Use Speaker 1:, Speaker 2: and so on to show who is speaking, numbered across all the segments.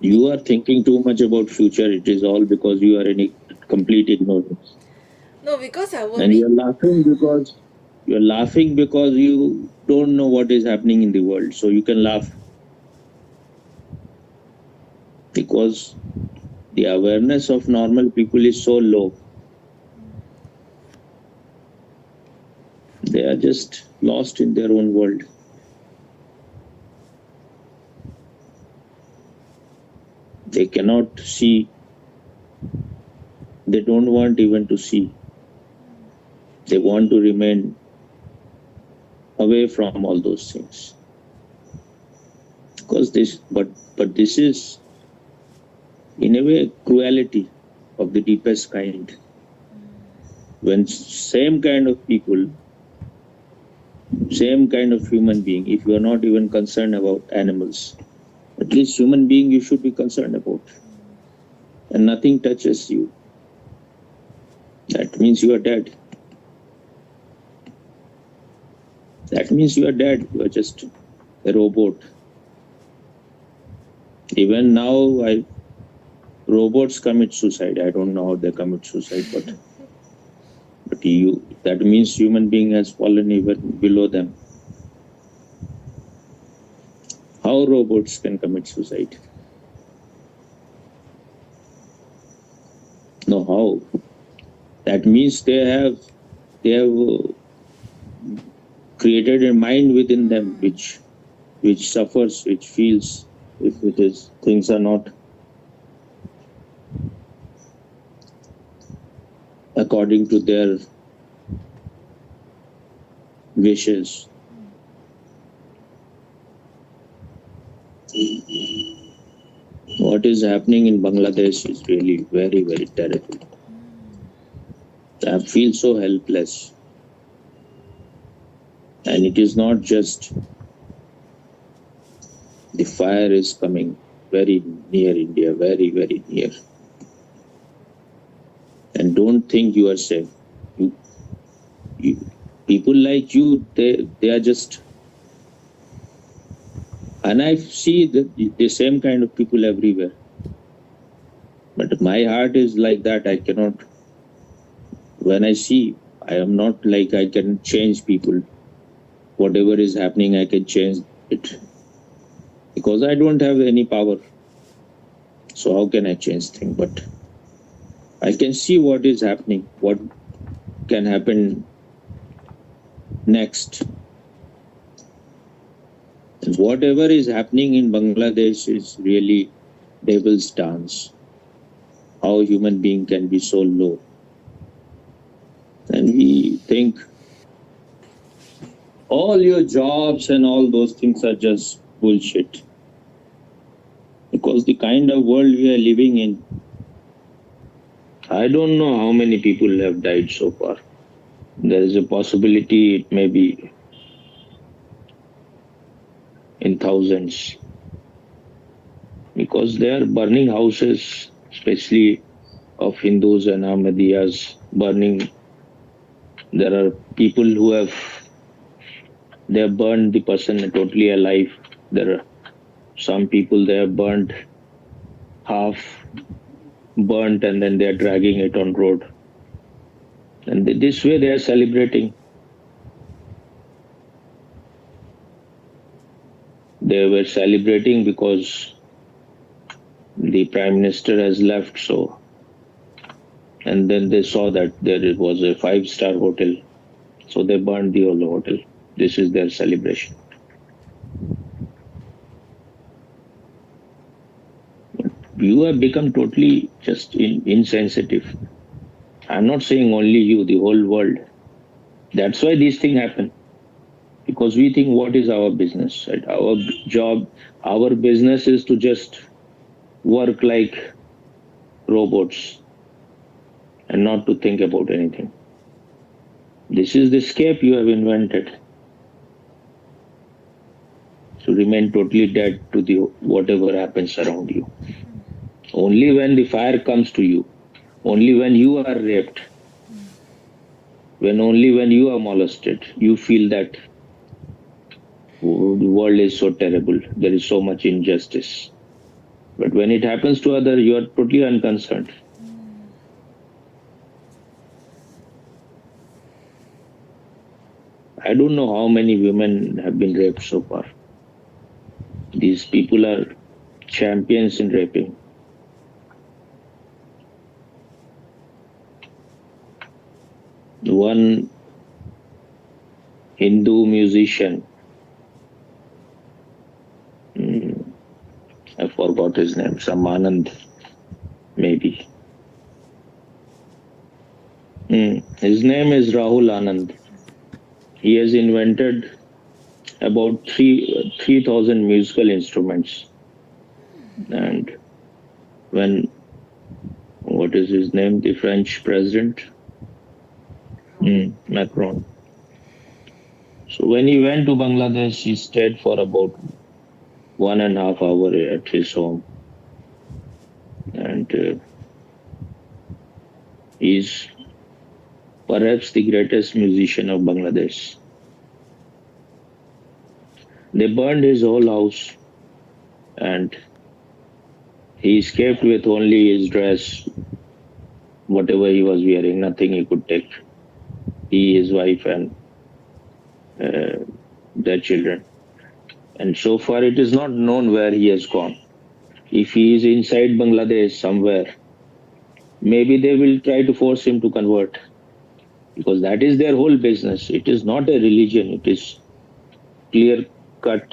Speaker 1: You are thinking too much about future. It is all because you are in a complete ignorance.
Speaker 2: No, because I
Speaker 1: And
Speaker 2: worry.
Speaker 1: you're laughing because you don't know what is happening in the world. So you can laugh because the awareness of normal people is so low. They are just lost in their own world. They cannot see. They don't want even to see. They want to remain away from all those things. Because but this is in a way cruelty of the deepest kind. When same kind of people, same kind of human being, if you are not even concerned about animals, at least human being you should be concerned about, and nothing touches you, that means you are dead. That means you are dead. You are just a robot. Even now, robots commit suicide. I don't know how they commit suicide, but you, that means human being has fallen even below them. How robots can commit suicide? No, how? That means they have created a mind within them which suffers, which feels if it is things are not according to their wishes. What is happening in Bangladesh is really very, very terrible. I feel so helpless. And it is not just the fire is coming very near India, very, very near. And don't think you are safe. You, you people like you, they are just, and I see the same kind of people everywhere. But my heart is like that. I cannot, when I see, I am not like I can change people. Whatever is happening, I can change it because I don't have any power. So how can I change things? But I can see what is happening, what can happen next. And whatever is happening in Bangladesh is really devil's dance. How human being can be so low. And we think all your jobs and all those things are just bullshit. Because the kind of world we are living in, I don't know how many people have died so far. There is a possibility it may be in thousands because they are burning houses, especially of Hindus and Ahmadiyas, burning. There are people who they have burned the person totally alive. There are some people they have burned half burnt and then they are dragging it on road. And this way they are celebrating. They were celebrating because the prime minister has left. So, and then they saw that there was a five-star hotel. So they burned the whole hotel. This is their celebration. You have become totally just insensitive. I'm not saying only you, the whole world. That's why these things happen. Because we think, what is our business? Right? Our job, our business is to just work like robots and not to think about anything. This is the escape you have invented to remain totally dead to the whatever happens around you. Only when the fire comes to you, only when you are raped, only when you are molested, you feel that the world is so terrible. There is so much injustice. But when it happens to other, you are totally unconcerned. I don't know how many women have been raped so far. These people are champions in raping. One Hindu musician, I forgot his name, some Anand, maybe. His name is Rahul Anand. He has invented about 3,000 musical instruments. And when, what is his name, the French president? Macron. So when he went to Bangladesh, he stayed for about 1.5 hours at his home. And he's perhaps the greatest musician of Bangladesh. They burned his whole house and he escaped with only his dress, whatever he was wearing, nothing he could take. He, his wife, and their children. And so far, it is not known where he has gone. If he is inside Bangladesh somewhere, maybe they will try to force him to convert, because that is their whole business. It is not a religion, it is clear cut.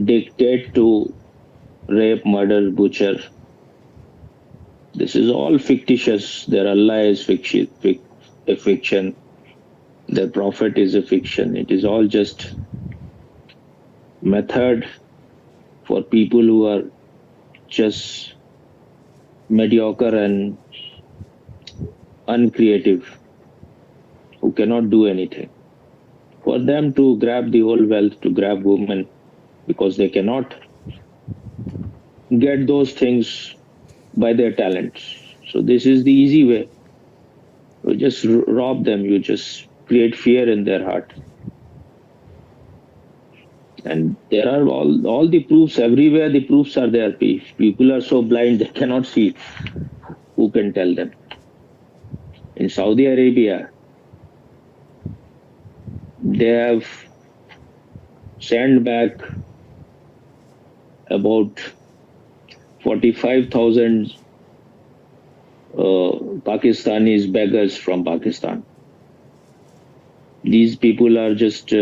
Speaker 1: Dictate to rape, murder, butcher. This is all fictitious. Their Allah is a fiction. Their prophet is a fiction. It is all just method for people who are just mediocre and uncreative, who cannot do anything. For them to grab the whole wealth, to grab women, because they cannot get those things by their talents. So this is the easy way. You just rob them, you just create fear in their heart. And there are all the proofs everywhere. The proofs are there. People are so blind they cannot see. Who can tell them? In Saudi Arabia, they have sent back about 45,000 Pakistanis beggars from Pakistan. These people are just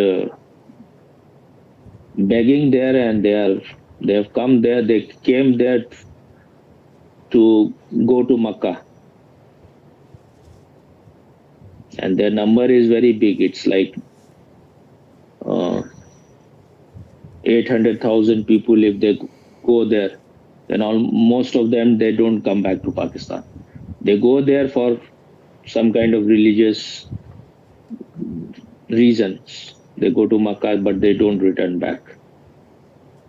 Speaker 1: begging there, and they have come there. They came there to go to Makkah, and their number is very big. It's like 800,000 people. If they go there, then most of them, they don't come back to Pakistan. They go there for some kind of religious reasons. They go to Makkah, but they don't return back.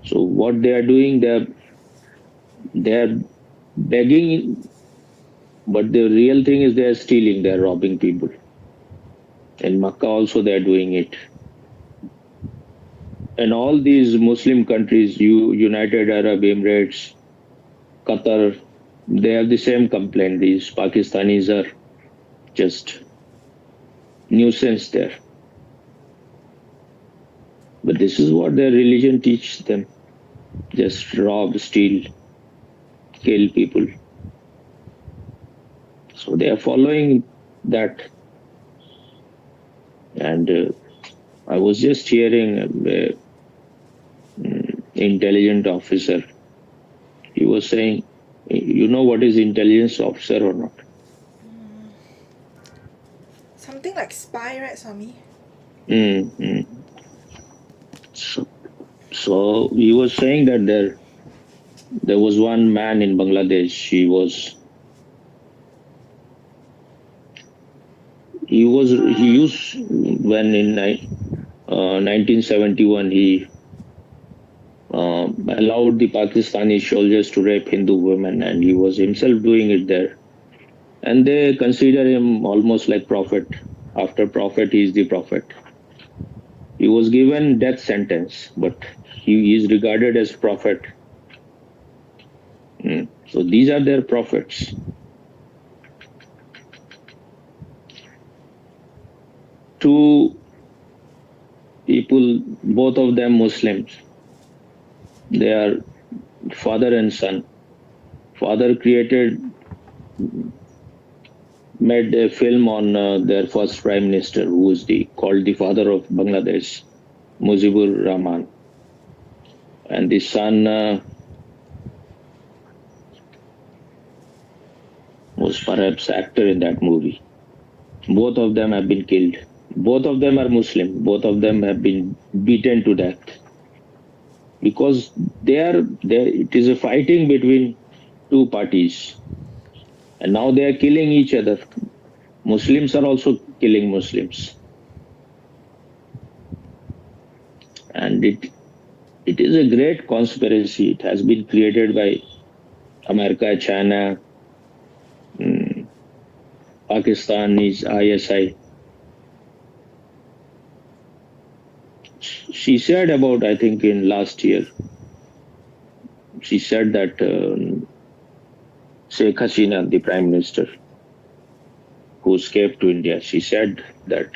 Speaker 1: So what they are doing, they are begging, but the real thing is they are stealing, they are robbing people. In Makkah also they are doing it. And all these Muslim countries, United Arab Emirates, Qatar, they have the same complaint. These Pakistanis are just nuisance there. But this is what their religion teaches them. Just rob, steal, kill people. So they are following that. And I was just hearing an intelligent officer. He was saying, you know what is intelligence officer or not?
Speaker 2: Something like spy, right, Swami?
Speaker 1: So he was saying that there was one man in Bangladesh. He used, when in 1971 he allowed the Pakistani soldiers to rape Hindu women, and he was himself doing it there. and they consider him almost like prophet. After prophet, he is the prophet. He was given death sentence, but he is regarded as prophet. So these are their prophets. Two people, both of them Muslims. They are father and son. Father made a film on their first prime minister, who is called the father of Bangladesh, Mujibur Rahman. And the son was perhaps actor in that movie. Both of them have been killed. Both of them are Muslim. Both of them have been beaten to death. Because it is a fighting between two parties. And now they are killing each other. Muslims are also killing Muslims. And it is a great conspiracy. It has been created by America, China, Pakistan is ISI. She said about, I think in last year, she said that Sheikh Hasina, the Prime Minister, who escaped to India, she said that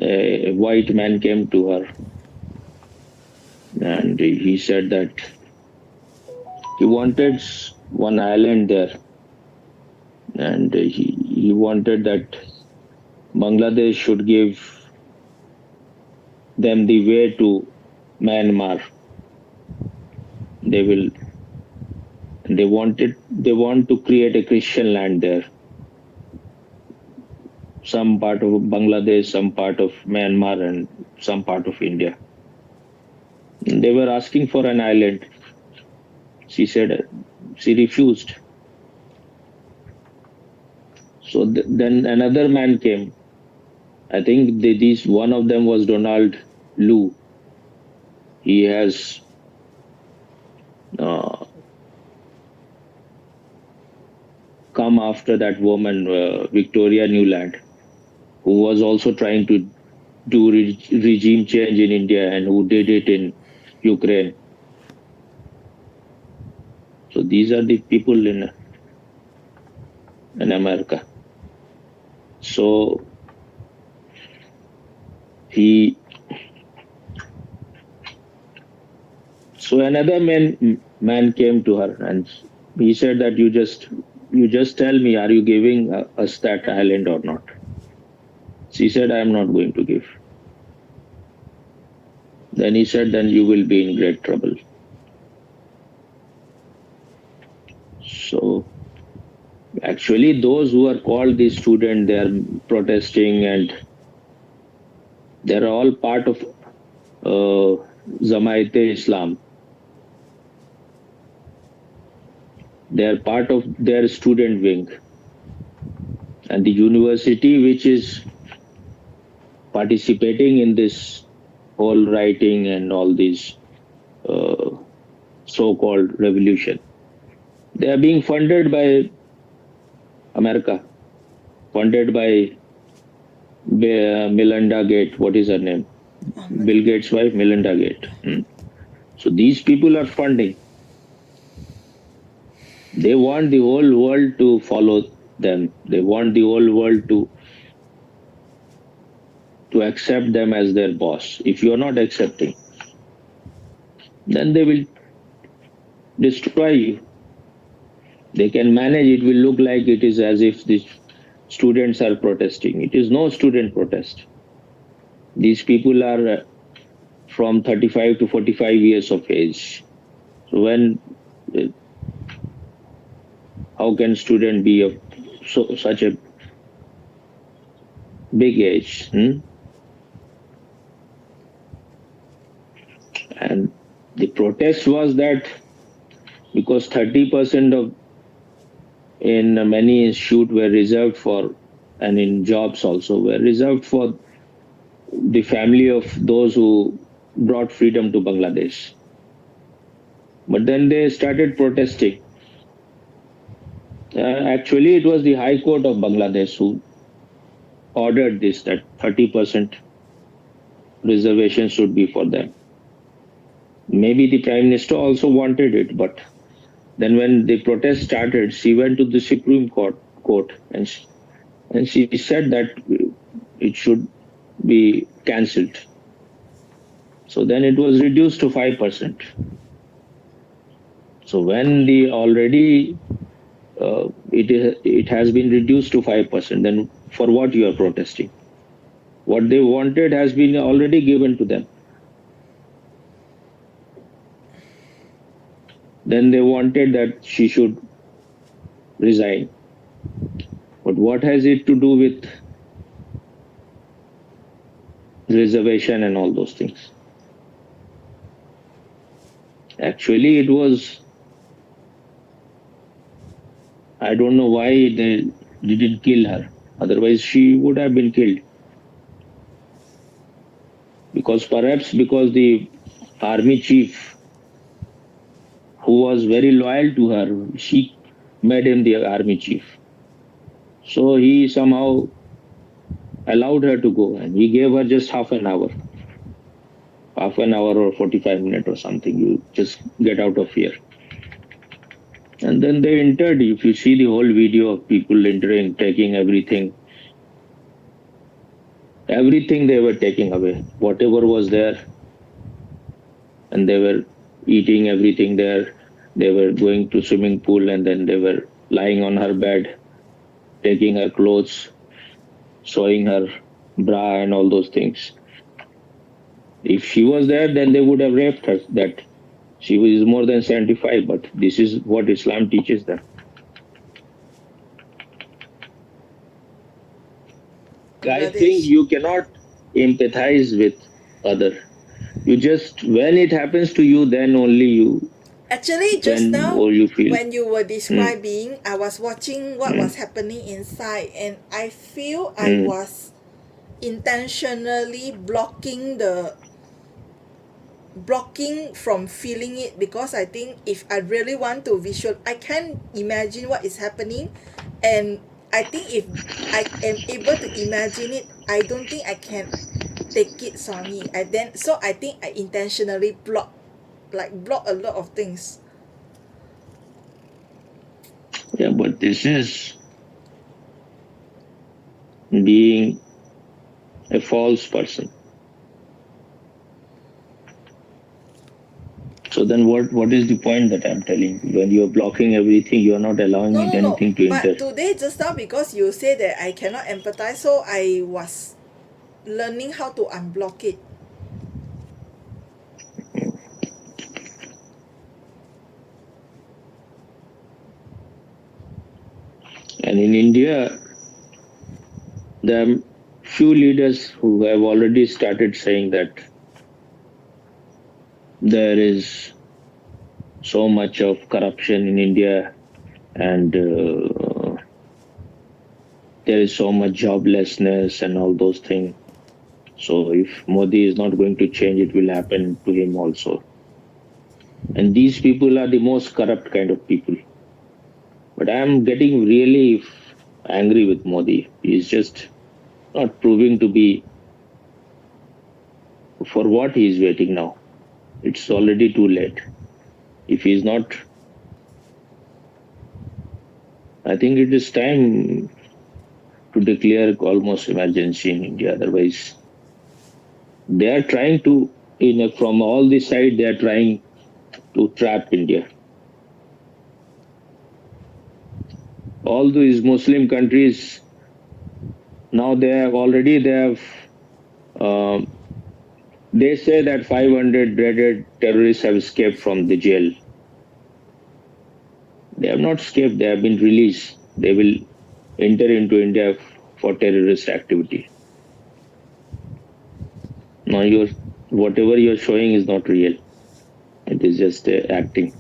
Speaker 1: a white man came to her and he said that he wanted one island there, and he wanted that Bangladesh should give them the way to Myanmar. They want to create a Christian land there. Some part of Bangladesh, some part of Myanmar, and some part of India. They were asking for an island. She said she refused. So then another man came. I think one of them was Donald Lu. He has come after that woman, Victoria Nuland, who was also trying to do regime change in India and who did it in Ukraine. So these are the people in America. So another man came to her and he said that you just tell me, are you giving us that island or not? She said, I am not going to give. Then he said, then you will be in great trouble. So actually those who are called the student, they are protesting and they are all part of Jamaat-e-Islam. They are part of their student wing. And the university which is participating in this whole writing and all these so-called revolution, they are being funded by America, funded by Melinda Gates. What is her name? Bill Gates' wife, Melinda Gates. So these people are funding. They want the whole world to follow them. They want the whole world to accept them as their boss. If you are not accepting, then they will destroy you. They can manage. It will look like it is as if the students are protesting. It is no student protest. These people are from 35 to 45 years of age. So how can student be of such a big age? And the protest was that because 30% in many institutes were reserved for, and in jobs also were reserved for the family of those who brought freedom to Bangladesh. But then they started protesting. Actually, it was the High Court of Bangladesh who ordered this, that 30% reservation should be for them. Maybe the Prime Minister also wanted it, but then when the protest started, she went to the Supreme Court and she said that it should be cancelled. So then it was reduced to 5%. So when the already it has been reduced to 5%, then for what you are protesting? What they wanted has been already given to them. Then they wanted that she should resign. But what has it to do with reservation and all those things? Actually, it was, I don't know why they didn't kill her. Otherwise, she would have been killed. Perhaps because the army chief, who was very loyal to her, she made him the army chief. So he somehow allowed her to go, and he gave her just half an hour or 45 minutes or something. You just get out of here. And then they entered. If you see the whole video of people entering, taking everything they were taking away, whatever was there, and they were eating everything there. They were going to swimming pool, and then they were lying on her bed, taking her clothes, showing her bra and all those things. If she was there, then they would have raped her. That she was more than 75, but this is what Islam teaches them. I think you cannot empathize with other. You just, when it happens to you, then only you.
Speaker 2: Actually, just
Speaker 1: when
Speaker 2: now,
Speaker 1: all you feel.
Speaker 2: when you were describing, I was watching what was happening inside, and I feel I was intentionally blocking from feeling it, because I think if I really want to I can imagine what is happening, and I think if I am able to imagine it, I don't think I can take it, Sonny. So I think I intentionally block a lot of things.
Speaker 1: Yeah, but this is being a false person. So then what is the point that I'm telling you? When you're blocking everything, you're not allowing anything to enter.
Speaker 2: But today, just now, because you say that I cannot empathize, so I was learning how to unblock it.
Speaker 1: And in India, there are few leaders who have already started saying that there is so much of corruption in India, and there is so much joblessness and all those things. So if Modi is not going to change, it will happen to him also. And these people are the most corrupt kind of people. But I am getting really angry with Modi. He is just not proving to be, for what he is waiting now. It's already too late. If he is not, I think it is time to declare almost emergency in India. Otherwise, they are trying to, from all the side, they are trying to trap India. All these Muslim countries, now they say that 500 dreaded terrorists have escaped from the jail. They have not escaped, they have been released. They will enter into India for terrorist activity. Now whatever you're showing is not real. It is just acting.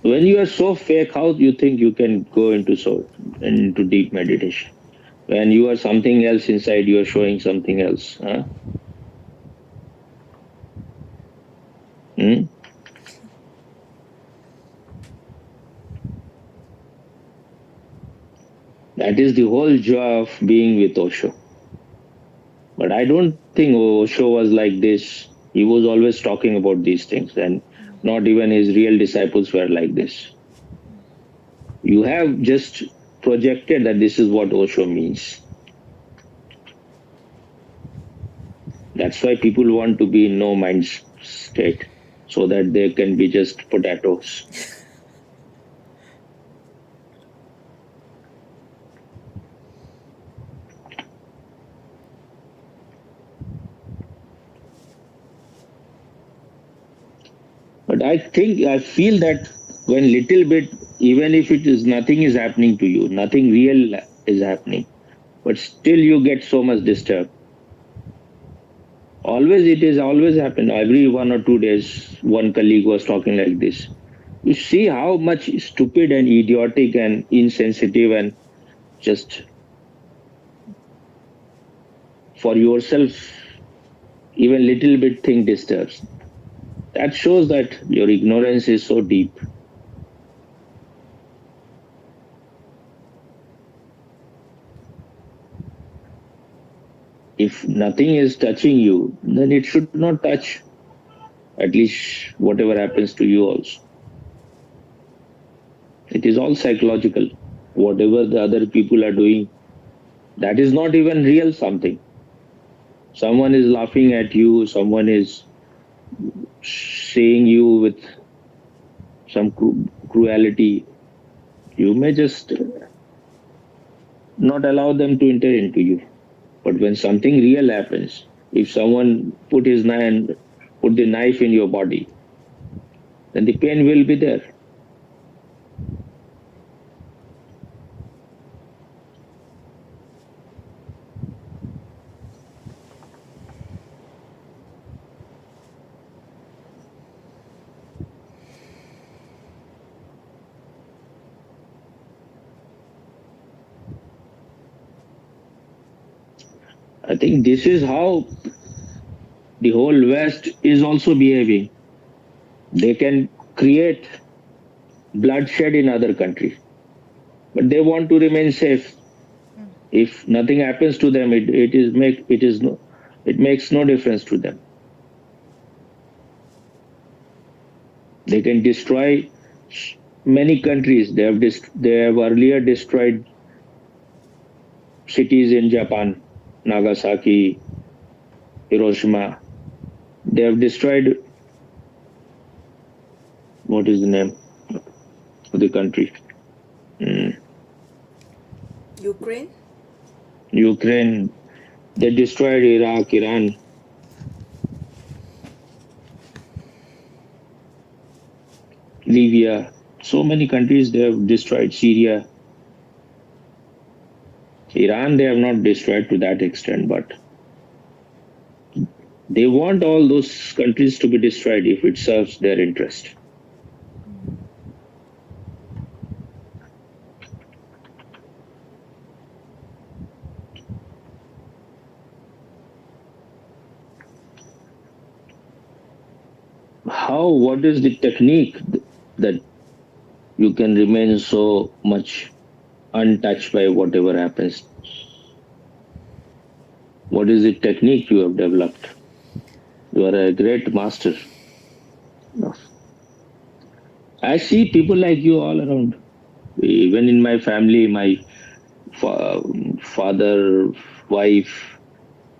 Speaker 1: When you are so fake, how do you think you can go into deep meditation? When you are something else inside, you are showing something else. Huh? That is the whole joy of being with Osho. But I don't think Osho was like this. He was always talking about these things, and not even his real disciples were like this. You have just projected that this is what Osho means. That's why people want to be in no mind state, so that they can be just potatoes. But I feel that when little bit, even if it is nothing is happening to you, nothing real is happening, but still you get so much disturbed. It is always happen. Every 1 or 2 days, one colleague was talking like this. You see how much stupid and idiotic and insensitive and just for yourself, even little bit thing disturbs. That shows that your ignorance is so deep. If nothing is touching you, then it should not touch. At least whatever happens to you also. It is all psychological. Whatever the other people are doing, that is not even real something. Someone is laughing at you, someone is saying you with some cruelty. You may just not allow them to enter into you. But when something real happens, if someone put the knife in your body, then the pain will be there. I think this is how the whole West is also behaving. They can create bloodshed in other countries, but they want to remain safe. If nothing happens to them, it makes no difference to them. They can destroy many countries. They have earlier destroyed cities in Japan, Nagasaki, Hiroshima. They have destroyed, what is the name of the country?
Speaker 2: Ukraine?
Speaker 1: Ukraine. They destroyed Iraq, Iran. Libya. So many countries they have destroyed. Syria. Iran they have not destroyed to that extent, but they want all those countries to be destroyed if it serves their interest. What is the technique that you can remain so much untouched by whatever happens? What is the technique you have developed? You are a great master. I see people like you all around. Even in my family, my father, wife,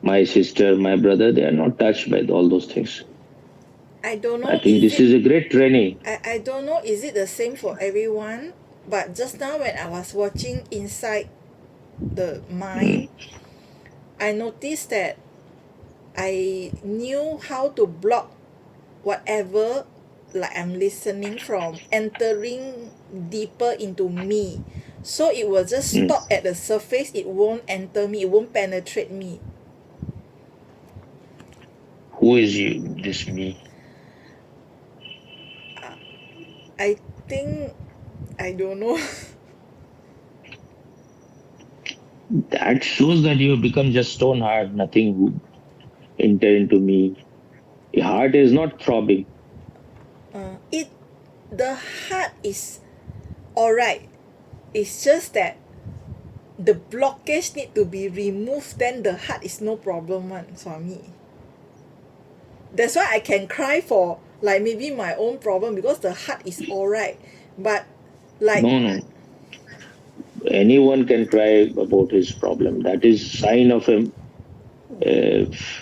Speaker 1: my sister, my brother, they are not touched by all those things.
Speaker 2: I don't know.
Speaker 1: I think this is a great training.
Speaker 2: I don't know, is it the same for everyone? But just now when I was watching Inside the Mind, I noticed that I knew how to block whatever like I'm listening from entering deeper into me. So it will just stop at the surface, it won't enter me, it won't penetrate me.
Speaker 1: Who is this me?
Speaker 2: I think I don't know.
Speaker 1: That shows that you have become just stone hard, nothing would enter into me. The heart is not throbbing.
Speaker 2: The heart is alright. It's just that the blockage need to be removed, then the heart is no problem one, Swami. That's why I can cry for like maybe my own problem because the heart is alright. But like
Speaker 1: No. Anyone can cry about his problem. That is sign of a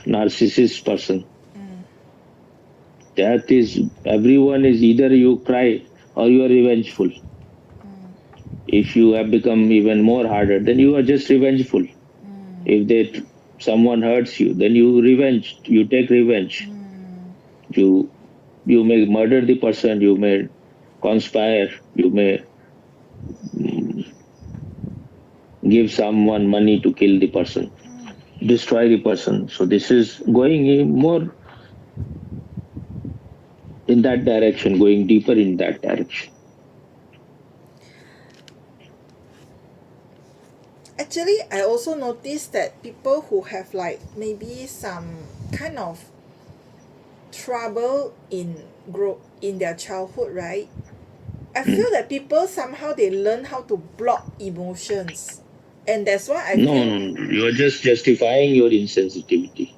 Speaker 1: narcissist person. That is, everyone is either you cry or you are revengeful. If you have become even more harder, then you are just revengeful. If someone hurts you, then you take revenge. You may murder the person, you may conspire, you may give someone money to kill the person, destroy the person. So this is going more in that direction, going deeper in that direction.
Speaker 2: actually I also noticed that people who have like maybe some kind of trouble in their childhood, right? I feel that people somehow they learn how to block emotions. And that's why I
Speaker 1: No,
Speaker 2: feel
Speaker 1: you are just justifying your insensitivity.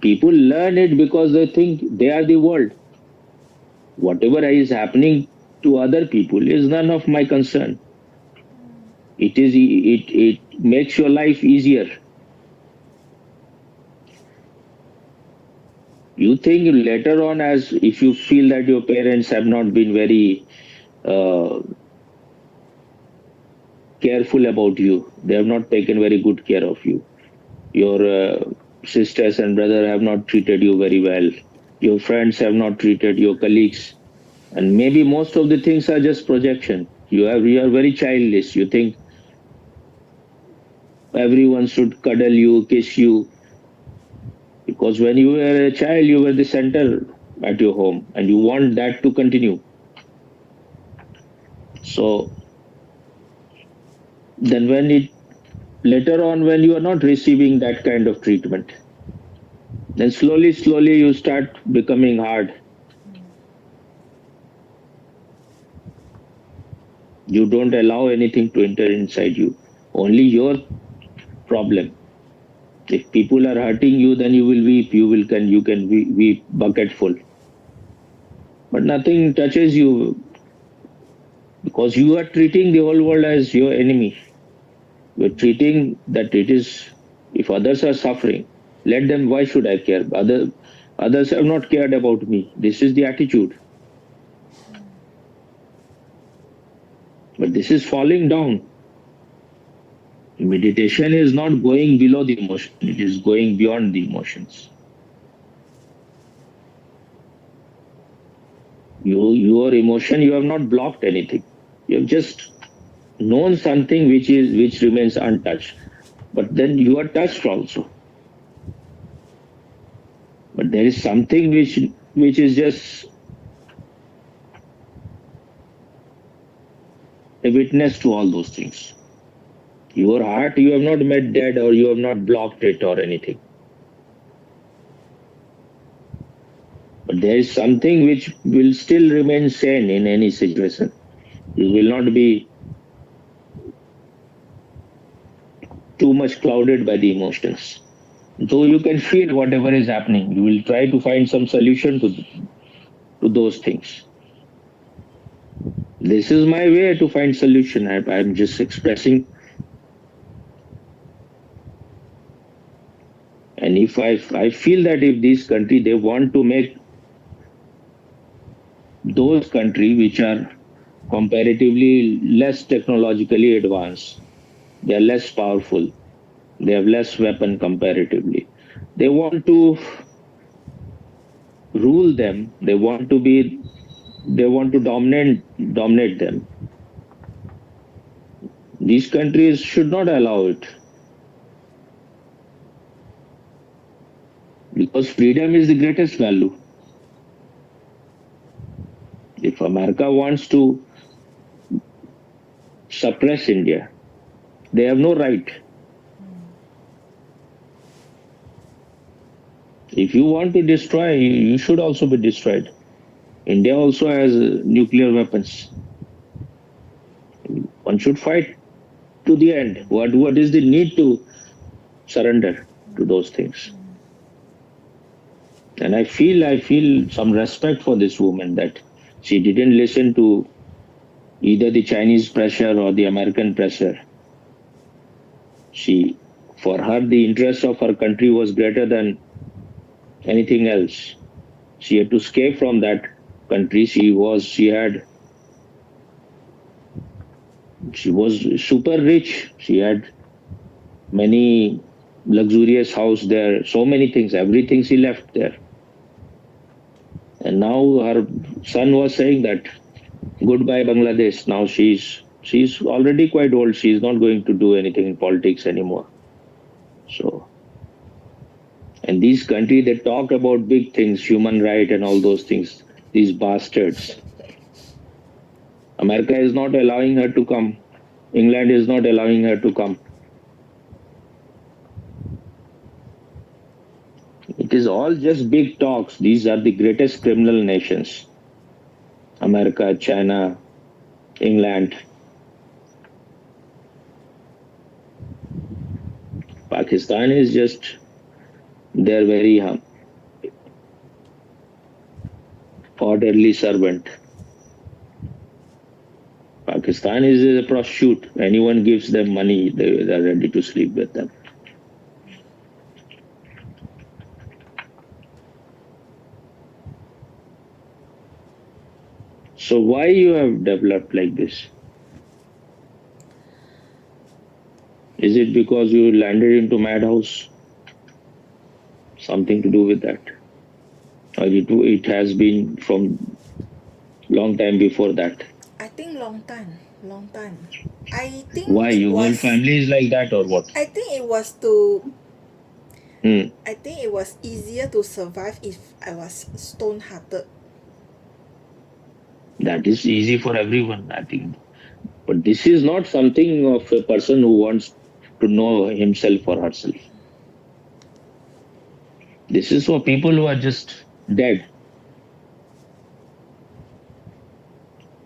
Speaker 1: People learn it because they think they are the world. Whatever is happening to other people is none of my concern. It makes your life easier. You think later on, as if you feel that your parents have not been very careful about you, they have not taken very good care of you. Your sisters and brother have not treated you very well. Your friends have not treated your colleagues, and maybe most of the things are just projection. You are very childish. You think everyone should cuddle you, kiss you, because when you were a child, you were the center at your home, and you want that to continue. So then later on, when you are not receiving that kind of treatment, then slowly you start becoming hard. You don't allow anything to enter inside you, only your problem. If people are hurting you, then you will weep, you can weep bucket full, but nothing touches you, because you are treating the whole world as your enemy. You're treating that it is, if others are suffering, let them, why should I care? Others have not cared about me. This is the attitude. But this is falling down. Meditation is not going below the emotion, it is going beyond the emotions. Your emotion, you have not blocked anything. You have just known something which remains untouched. But then you are touched also. But there is something which is just a witness to all those things. Your heart, you have not met dead, or you have not blocked it or anything. But there is something which will still remain sane in any situation. You will not be too much clouded by the emotions. Though you can feel whatever is happening, you will try to find some solution to those things. This is my way to find solution. I'm just expressing. And if I feel that if this country, they want to make those countries which are comparatively less technologically advanced, they are less powerful, they have less weapon comparatively, they want to rule them, they want to dominate them. These countries should not allow it, because freedom is the greatest value. If America wants to suppress India, they have no right. If you want to destroy, you should also be destroyed. India also has nuclear weapons. One should fight to the end. What is the need to surrender to those things? And I feel some respect for this woman, that she didn't listen to either the Chinese pressure or the American pressure. For her, the interest of her country was greater than anything else. She had to escape from that country. She was super rich. She had many luxurious house there, so many things, everything she left there. And now her son was saying that goodbye Bangladesh. Now she's already quite old. She's not going to do anything in politics anymore. So, and these countries, they talk about big things, human right and all those things. These bastards. America is not allowing her to come. England is not allowing her to come. It is all just big talks. These are the greatest criminal nations. America, China, England. Pakistan is just their very orderly servant. Pakistan is a prostitute. Anyone gives them money, they are ready to sleep with them. So why you have developed like this? Is it because you landed into madhouse? Something to do with that? Or it has been from long time before that?
Speaker 2: I think long time. I think
Speaker 1: Why?
Speaker 2: it
Speaker 1: Your whole
Speaker 2: was.
Speaker 1: family is like that or what?
Speaker 2: I think it was to.
Speaker 1: Hmm.
Speaker 2: I think it was easier to survive if I was stone-hearted.
Speaker 1: That is easy for everyone, I think. But this is not something of a person who wants to know himself or herself. This is for people who are just dead.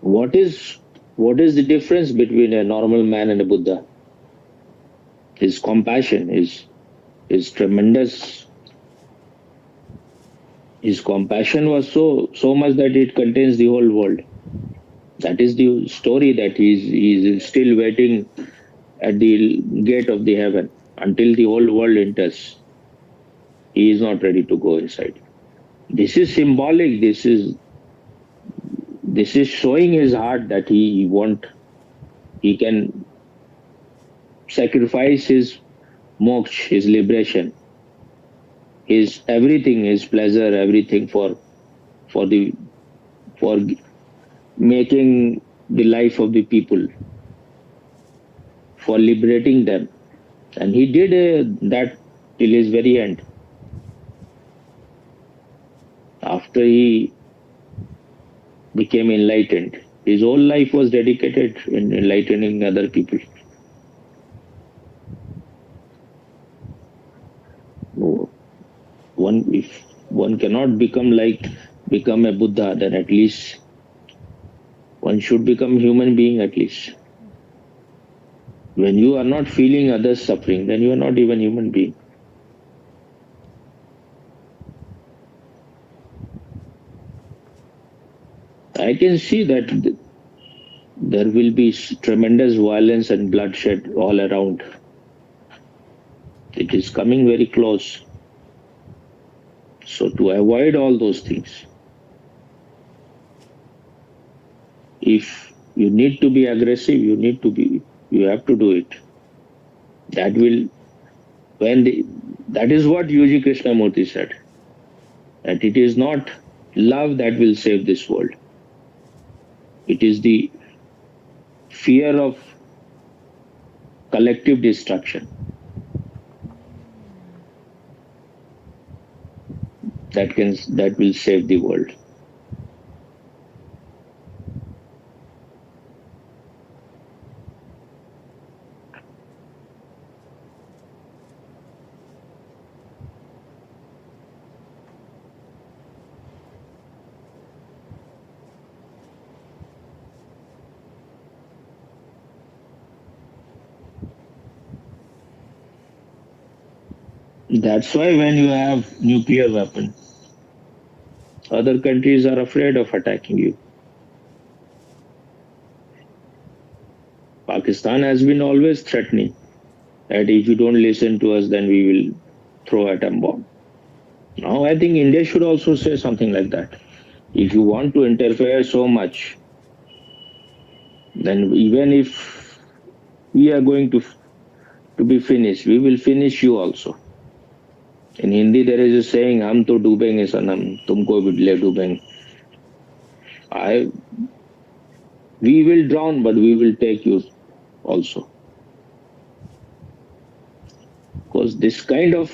Speaker 1: What is the difference between a normal man and a Buddha? His compassion is tremendous. His compassion was so much that it contains the whole world. That is the story, that he's still waiting at the gate of the heaven until the whole world enters. He is not ready to go inside. This is symbolic. This is showing his heart that he can sacrifice his moksha, his liberation, his everything, his pleasure, everything for the for making the life of the people, for liberating them. And he did that till his very end. After he became enlightened, his whole life was dedicated in enlightening other people. If one cannot become a Buddha, then at least one should become human being at least. When you are not feeling others suffering, then you are not even human being. I can see that there will be tremendous violence and bloodshed all around. It is coming very close. So to avoid all those things, if you need to be aggressive, you have to do it. That is what UG Krishnamurti said, that it is not love that will save this world. It is the fear of collective destruction that will save the world. That's why when you have nuclear weapon, other countries are afraid of attacking you. Pakistan has been always threatening that if you don't listen to us, then we will throw atom bomb. Now I think India should also say something like that. If you want to interfere so much, then even if we are going to be finished, we will finish you also. In Hindi, there is a saying, "Hum to dubenge sanam, tumko bhi le dubenge." I We will drown, but we will take you also. Because this kind of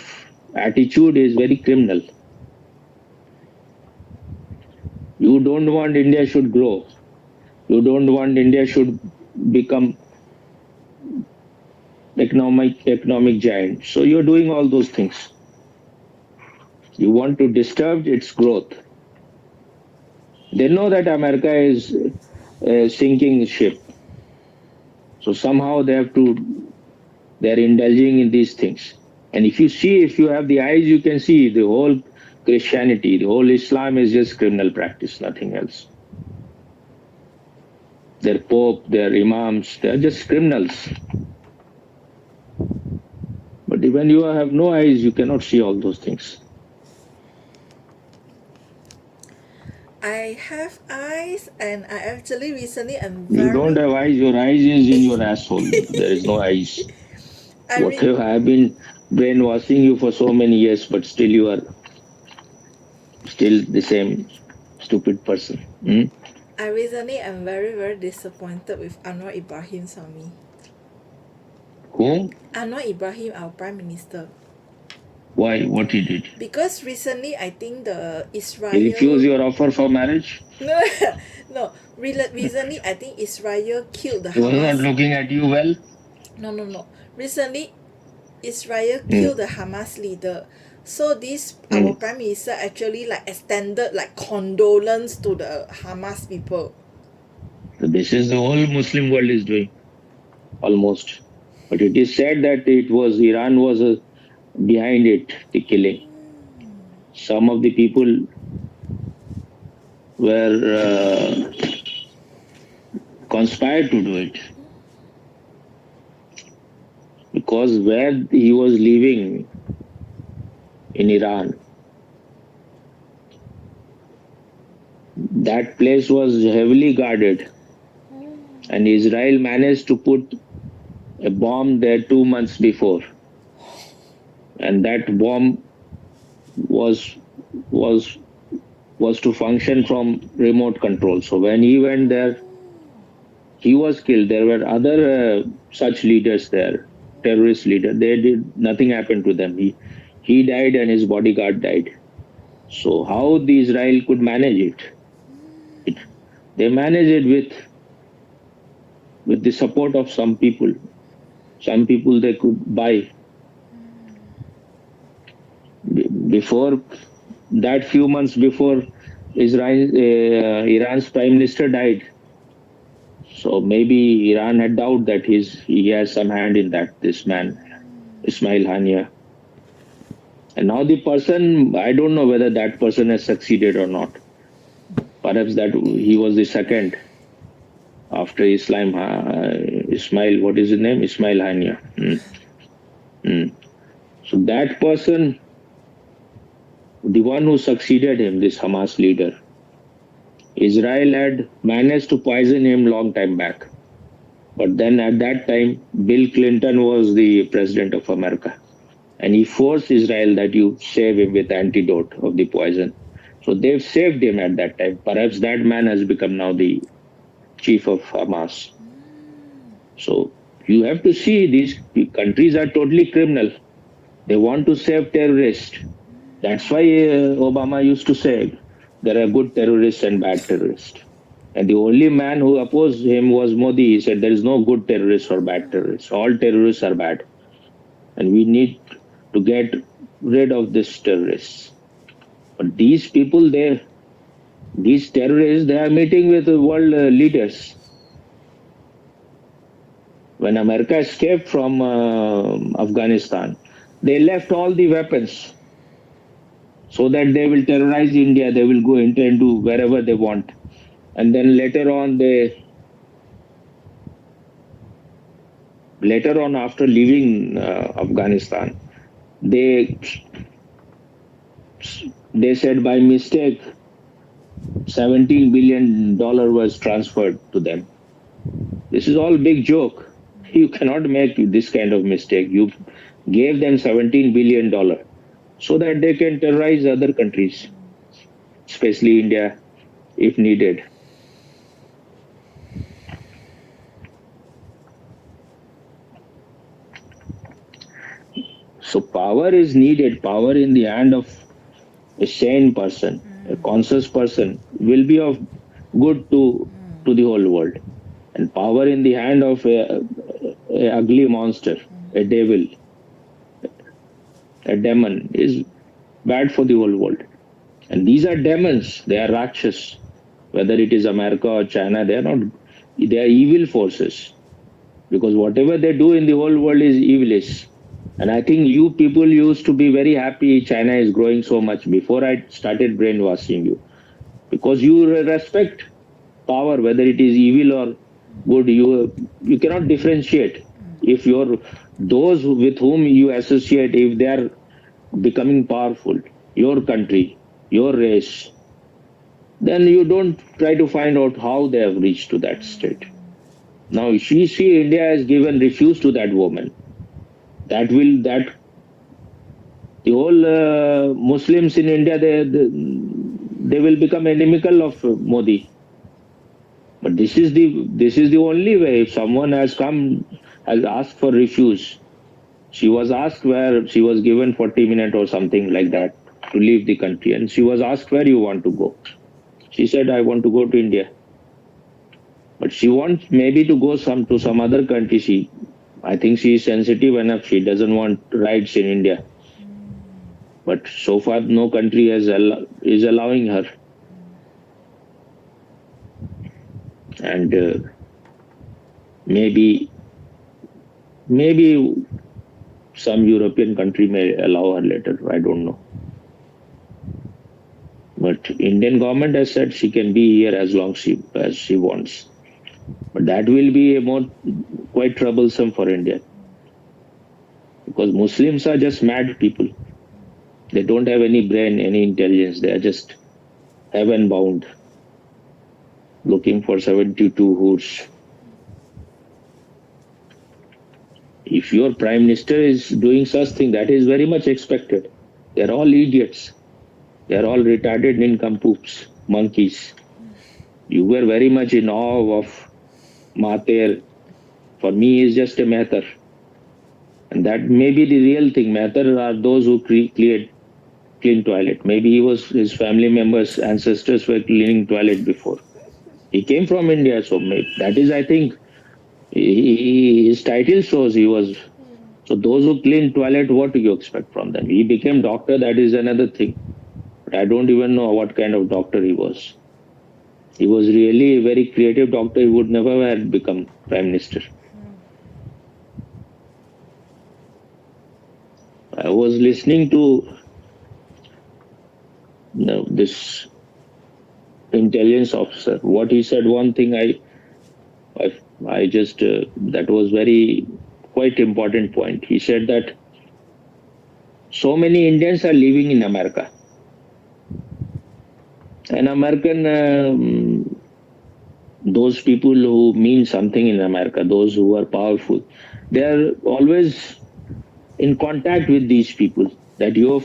Speaker 1: attitude is very criminal. You don't want India should grow. You don't want India should become economic giant. So you're doing all those things. You want to disturb its growth. They know that America is a sinking ship. So somehow they're indulging in these things. And if you have the eyes, you can see the whole Christianity, the whole Islam is just criminal practice, nothing else. Their Pope, their Imams, they're just criminals. But when you have no eyes, you cannot see all those things.
Speaker 2: I have eyes, and I actually recently am
Speaker 1: You don't have eyes, your eyes is in your asshole. There is no eyes. Whatever, I have been brainwashing you for so many years, but still you are still the same stupid person.
Speaker 2: I recently am very, very disappointed with Anwar Ibrahim Sami.
Speaker 1: Whom?
Speaker 2: Anwar Ibrahim, our Prime Minister.
Speaker 1: Why? What he did?
Speaker 2: Because recently, I think the Israel...
Speaker 1: He refused your offer for marriage?
Speaker 2: No. Recently, I think Israel killed the Hamas...
Speaker 1: He was not looking at you well?
Speaker 2: No. Recently, Israel killed the Hamas leader. So this, our Prime Minister actually like extended like condolence to the Hamas people.
Speaker 1: So this is the whole Muslim world is doing. Almost. But it is said that Iran was behind it, the killing. Some of the people were conspired to do it. Because where he was living in Iran, that place was heavily guarded. And Israel managed to put a bomb there 2 months before. And that bomb was to function from remote control. So when he went there, he was killed. There were other such leaders there, terrorist leaders. Nothing happened to them. He died and his bodyguard died. So how the Israel could manage it? They managed it with the support of some people. Some people they could buy. Before that, few months before, Iran's prime minister died. So maybe Iran had doubt that he has some hand in that, this man, Ismail Hania. And now the person, I don't know whether that person has succeeded or not. Perhaps that he was the second after Ismail, what is his name? Ismail Hania. So that person, the one who succeeded him, this Hamas leader, Israel had managed to poison him long time back. But then at that time, Bill Clinton was the president of America. And he forced Israel that you save him with antidote of the poison. So they've saved him at that time. Perhaps that man has become now the chief of Hamas. So you have to see these countries are totally criminal. They want to save terrorists. That's why Obama used to say there are good terrorists and bad terrorists. And the only man who opposed him was Modi. He said there is no good terrorists or bad terrorists. All terrorists are bad. And we need to get rid of these terrorists. But these people, these terrorists, they are meeting with the world leaders. When America escaped from Afghanistan, They left all the weapons so that they will terrorize India. They will go into wherever they want. And then later on, after leaving Afghanistan, they said by mistake $17 billion was transferred to them. This is all big joke. You cannot make this kind of mistake. You gave them $17 billion so that they can terrorize other countries, especially India, if needed. So power is needed. Power in the hand of a sane person, a conscious person, will be of good to the whole world. And power in the hand of a ugly monster, a devil, a demon, is bad for the whole world. And these are demons. They are Rakshas. Whether it is America or China, they are not. They are evil forces. Because whatever they do in the whole world is evilish. And I think you people used to be very happy China is growing so much before I started brainwashing you. Because you respect power, whether it is evil or good, you cannot differentiate. If those with whom you associate, if they are becoming powerful, your country, your race, then you don't try to find out how they have reached to that state. Now, if you see India has given refuse to that woman, the whole Muslims in India, they will become inimical of Modi. But this is the only way. If someone has asked for refuse, she was asked where, she was given 40 minutes or something like that to leave the country, and she was asked where you want to go. She said, I want to go to India. But she wants maybe to go to some other country. I think she is sensitive enough. She doesn't want rights in India. But so far, no country is allowing her. And maybe some European country may allow her later. I don't know. But Indian government has said she can be here as long as she wants. But that will be quite troublesome for India. Because Muslims are just mad people. They don't have any brain, any intelligence. They are just heaven bound, looking for 72 hoods. If your prime minister is doing such thing, that is very much expected. They are all idiots. They are all retarded nincompoops, monkeys. You were very much in awe of Mahathir. For me, he is just a Mehtar. And that may be the real thing. Mehtar are those who clean toilet. Maybe his family members, ancestors were cleaning toilet before. He came from India, so that is, I think, his title shows he was. So those who clean toilet, what do you expect from them? He became doctor, that is another thing. But I don't even know what kind of doctor he was. He was really a very creative doctor. He would never have become prime minister. I was listening to this intelligence officer. What he said, one thing I just that was quite important point. He said that so many Indians are living in America. And American, those people who mean something in America, those who are powerful, they are always in contact with these people. That your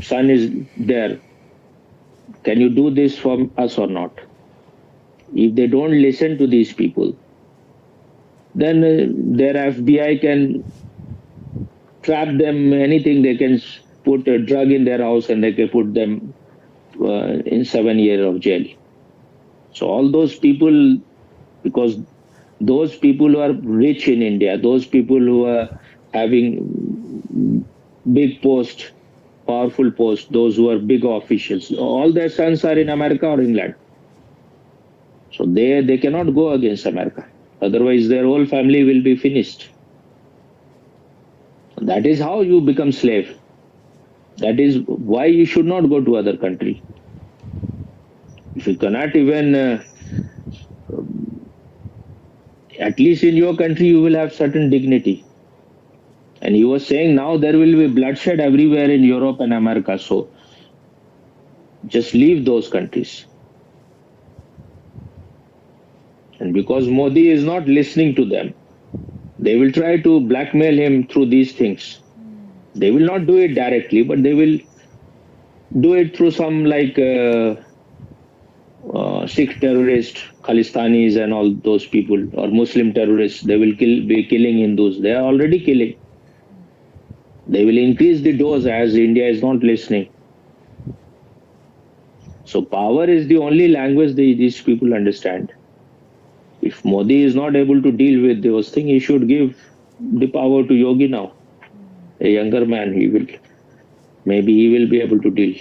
Speaker 1: son is there. Can you do this for us or not? If they don't listen to these people, then their FBI can trap them, anything. They can put a drug in their house and they can put them in 7 years of jail. So all those people, because those people who are rich in India, those people who are having big posts, powerful posts, those who are big officials, all their sons are in America or England. So they cannot go against America. Otherwise, their whole family will be finished. That is how you become slave. That is why you should not go to other country. If you cannot even, at least in your country, you will have certain dignity. And he was saying now there will be bloodshed everywhere in Europe and America. So just leave those countries. And because Modi is not listening to them, they will try to blackmail him through these things. They will not do it directly, but they will do it through some like Sikh terrorists, Khalistanis, and all those people, or Muslim terrorists. They will be killing Hindus. They are already killing. They will increase the dose as India is not listening. So power is the only language these people understand. If Modi is not able to deal with those things, he should give the power to Yogi now, a younger man. Maybe he will be able to deal.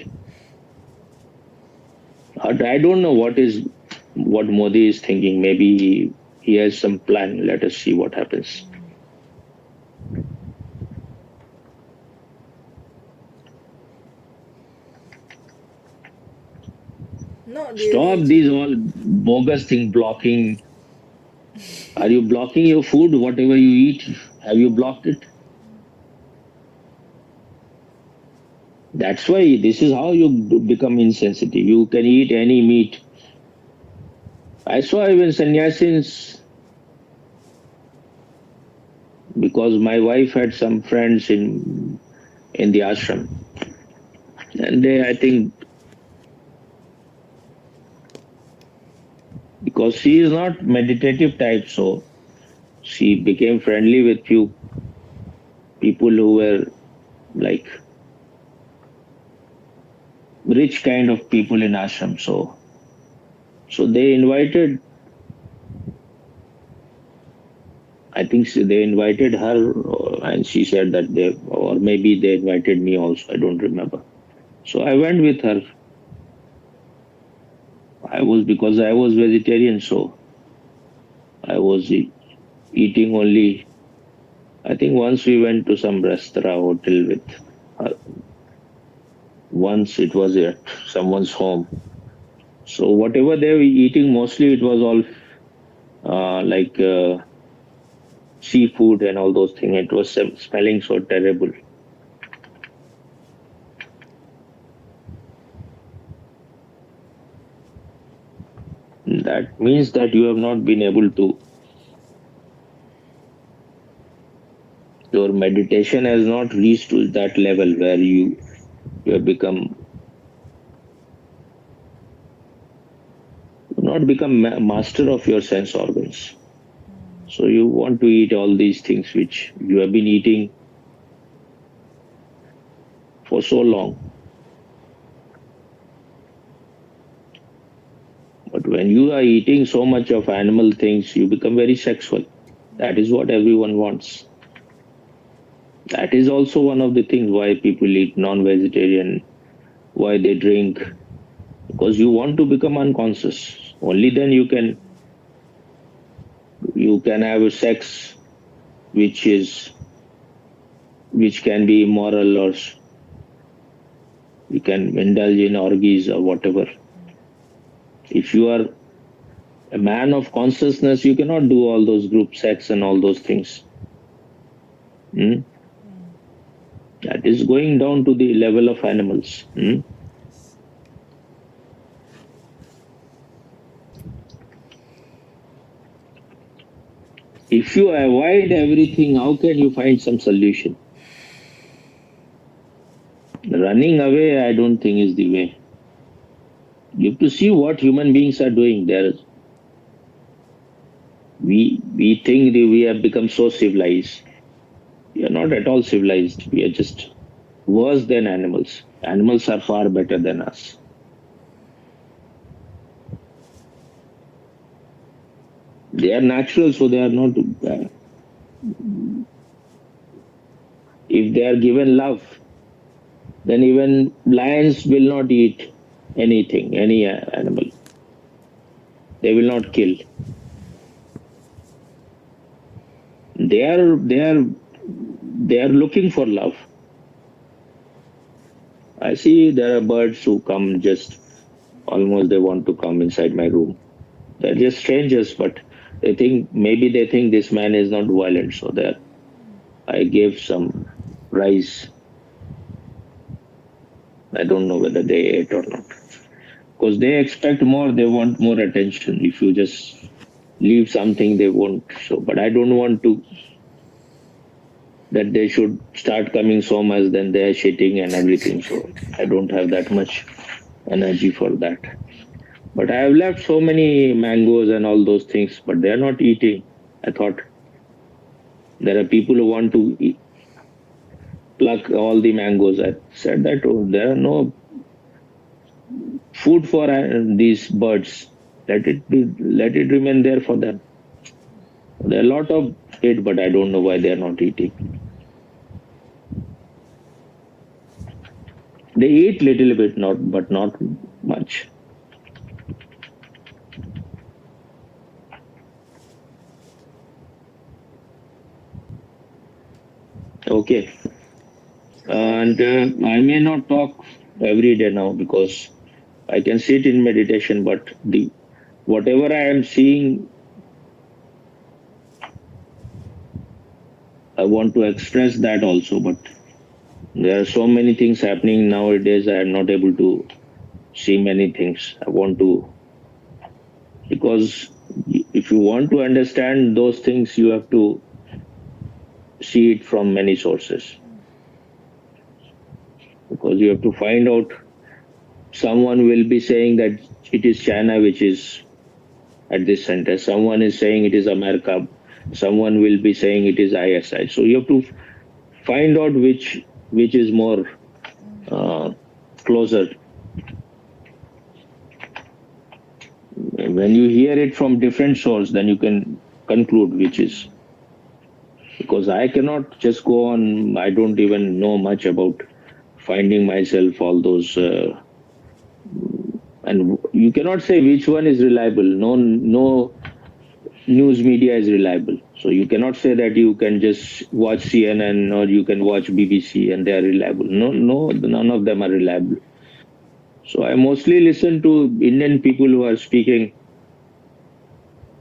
Speaker 1: I don't know what Modi is thinking. Maybe he has some plan. Let us see what happens.
Speaker 2: Not
Speaker 1: Stop
Speaker 2: really.
Speaker 1: these all bogus thing blocking. Are you blocking your food? Whatever you eat, have you blocked it? That's why this is how you become insensitive. You can eat any meat. I saw even sannyasins, because my wife had some friends in the ashram, and I think, because she is not meditative type, so she became friendly with few people who were like rich kind of people in ashram. So they invited, I think they invited her, and she said that or maybe they invited me also. I don't remember. So I went with her. Because I was vegetarian, so I was eating only. I think once we went to some restaurant hotel with her. Once it was at someone's home. So whatever they were eating, mostly it was all like seafood and all those things. It was smelling so terrible. That means that you have not been able to, your meditation has not reached to that level where you have not become master of your sense organs. So you want to eat all these things which you have been eating for so long. But when you are eating so much of animal things, you become very sexual. That is what everyone wants. That is also one of the things why people eat non-vegetarian, why they drink, because you want to become unconscious. Only then you can have a sex which can be immoral, or you can indulge in orgies or whatever. If you are a man of consciousness, you cannot do all those group sex and all those things. That is going down to the level of animals. If you avoid everything, how can you find some solution? Running away, I don't think is the way. You have to see what human beings are doing. We think that we have become so civilized. We are not at all civilized. We are just worse than animals. Animals are far better than us. They are natural, so they are not. If they are given love, then even lions will not eat anything, any animal. They will not kill. They are they are looking for love. I see there are birds who come just almost they want to come inside my room. They're just strangers, but they think this man is not violent, so that I gave some rice. I don't know whether they ate or not. Because they expect more, they want more attention. If you just leave something, they won't. So, but I don't want to that they should start coming so much, then they are shitting and everything. So I don't have that much energy for that. But I have left so many mangoes and all those things, but they are not eating. I thought there are people who want to pluck all the mangoes. I said that there are no food for these birds. Let it remain there for them. There are a lot of it, but I don't know why they are not eating. They eat little bit, but not much. Okay, and I may not talk every day now because I can sit in meditation, but the whatever I am seeing, I want to express that also. But there are so many things happening nowadays. I am not able to see many things. I want to because if you want to understand those things, you have to see it from many sources. Because you have to find out. Someone will be saying that it is China which is at this center. Someone is saying it is America. Someone will be saying it is ISI. So you have to find out which is more closer. When you hear it from different source, then you can conclude which is. Because I cannot just go on. I don't even know much about finding myself all those. And you cannot say which one is reliable. No news media is reliable. So you cannot say that you can just watch CNN or you can watch BBC and they are reliable. No, none of them are reliable. So I mostly listen to Indian people who are speaking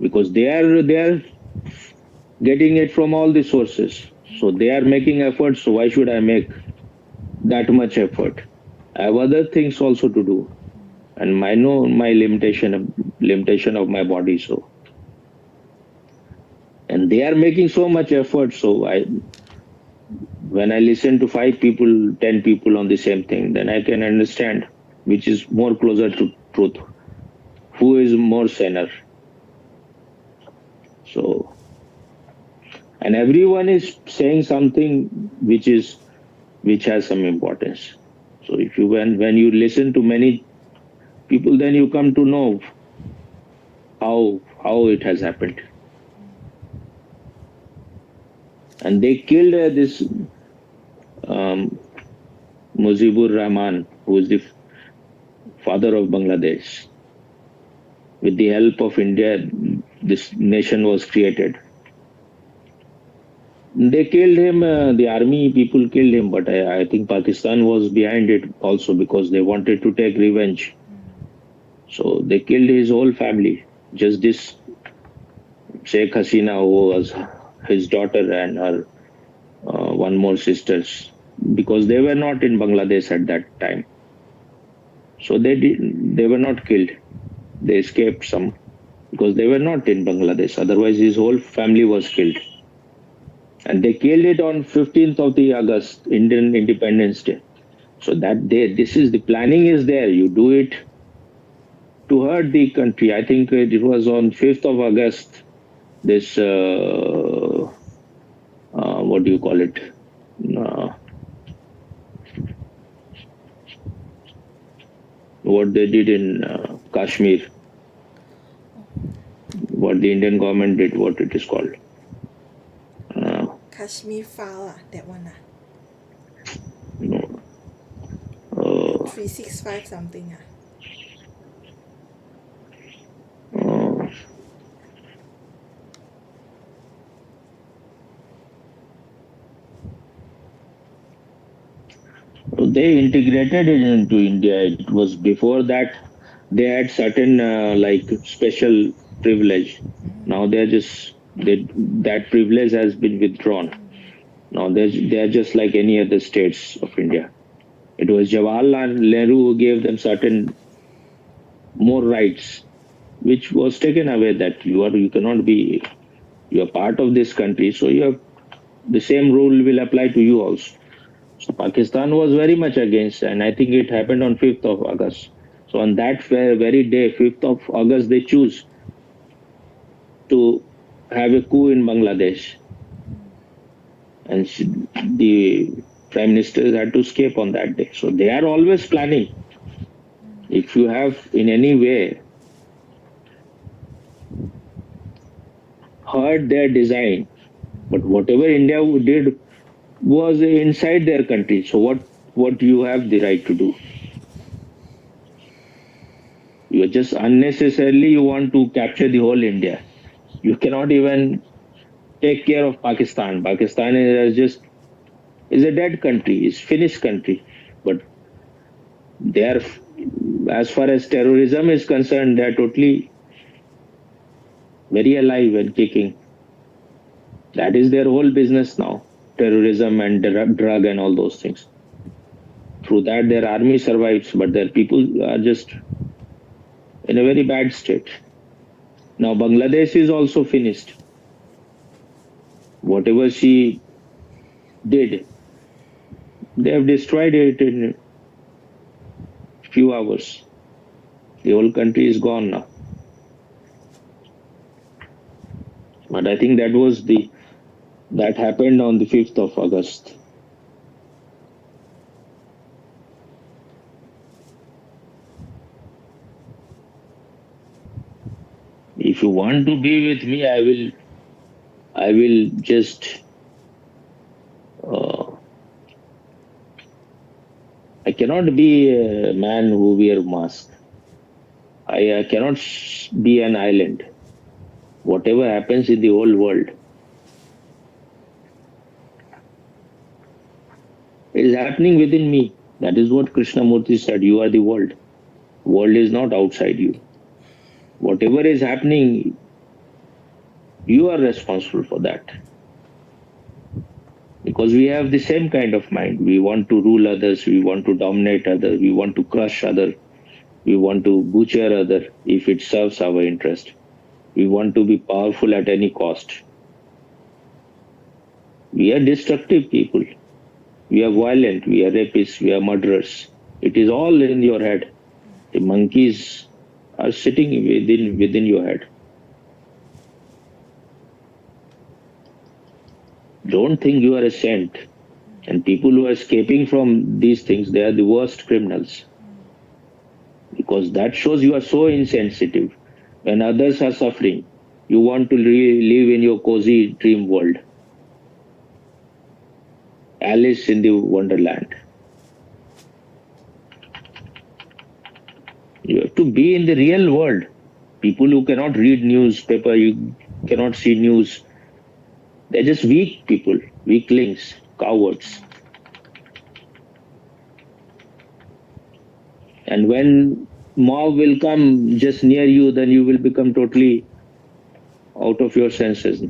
Speaker 1: because they are getting it from all the sources. So they are making efforts. So why should I make that much effort? I have other things also to do, and I know my limitation of my body. So and they are making so much effort. So when I listen to 5 people, 10 people on the same thing, then I can understand which is more closer to truth, who is more sinner. So, and everyone is saying something which has some importance. So if you when you listen to many people, then you come to know how it has happened. And they killed this Mujibur Rahman, who is the father of Bangladesh. With the help of India, this nation was created. They killed him, the army people killed him, but I think Pakistan was behind it also because they wanted to take revenge. So they killed his whole family. Just this Sheikh Hasina, who was his daughter and her one more sisters, because they were not in Bangladesh at that time. So they were not killed. They escaped some because they were not in Bangladesh. Otherwise, his whole family was killed. And they killed it on 15th of the August, Indian Independence Day. So that day, this is the planning is there. You do it to hurt the country. I think it was on 5th of August. This what do you call it? What they did in Kashmir. What the Indian government did. What it is called.
Speaker 2: Kashmir file, that one.
Speaker 1: No.
Speaker 2: 365 something.
Speaker 1: they integrated it into India. It was before that they had certain like special privilege. Now they're just that privilege has been withdrawn. Now they're just like any other states of India. It was Jawaharlal Nehru who gave them certain more rights, which was taken away. That you cannot be, you are part of this country, so you have the same rule will apply to you also. So Pakistan was very much against, and I think it happened on 5th of August. So on that very day, 5th of August, they choose to have a coup in Bangladesh, and the prime ministers had to escape on that day. So they are always planning. If you have in any way heard their design, but whatever India did was inside their country. So what do you have the right to do? You are just unnecessarily you want to capture the whole India. You cannot even take care of Pakistan. Pakistan is a dead country, is finished country. But they are, as far as terrorism is concerned, they are totally very alive and kicking. That is their whole business now, terrorism and drug and all those things. Through that, their army survives, but their people are just in a very bad state. Now, Bangladesh is also finished. Whatever she did, they have destroyed it in a few hours. The whole country is gone now. But I think that happened on the 5th of August. If you want to be with me, I will just I cannot be a man who wear mask. I cannot be an island. Whatever happens in the whole world is happening within me. That is what Krishnamurti said. You are the world. World is not outside you. Whatever is happening, you are responsible for that. Because we have the same kind of mind. We want to rule others. We want to dominate others. We want to crush others. We want to butcher others if it serves our interest. We want to be powerful at any cost. We are destructive people. We are violent. We are rapists. We are murderers. It is all in your head. The monkeys are sitting within your head. Don't think you are a saint. And people who are escaping from these things, they are the worst criminals. Because that shows you are so insensitive. When others are suffering, you want to live in your cozy dream world. Alice in the Wonderland. You have to be in the real world. People who cannot read newspaper, you cannot see news. They're just weak people, weaklings, cowards. And when mob will come just near you, then you will become totally out of your senses.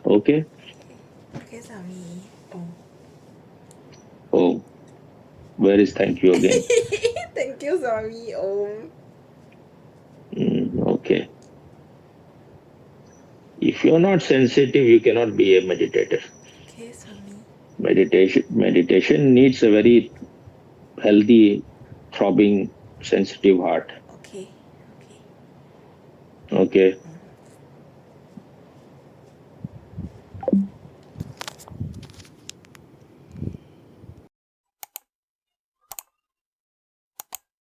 Speaker 1: Okay?
Speaker 2: Okay, Swami.
Speaker 1: Oh, where is thank you again?
Speaker 2: Thank you, Swami.
Speaker 1: Okay. If you're not sensitive, you cannot be a meditator.
Speaker 2: Okay, Swami.
Speaker 1: Meditation needs a very healthy, throbbing, sensitive heart.
Speaker 2: Okay.
Speaker 1: Okay.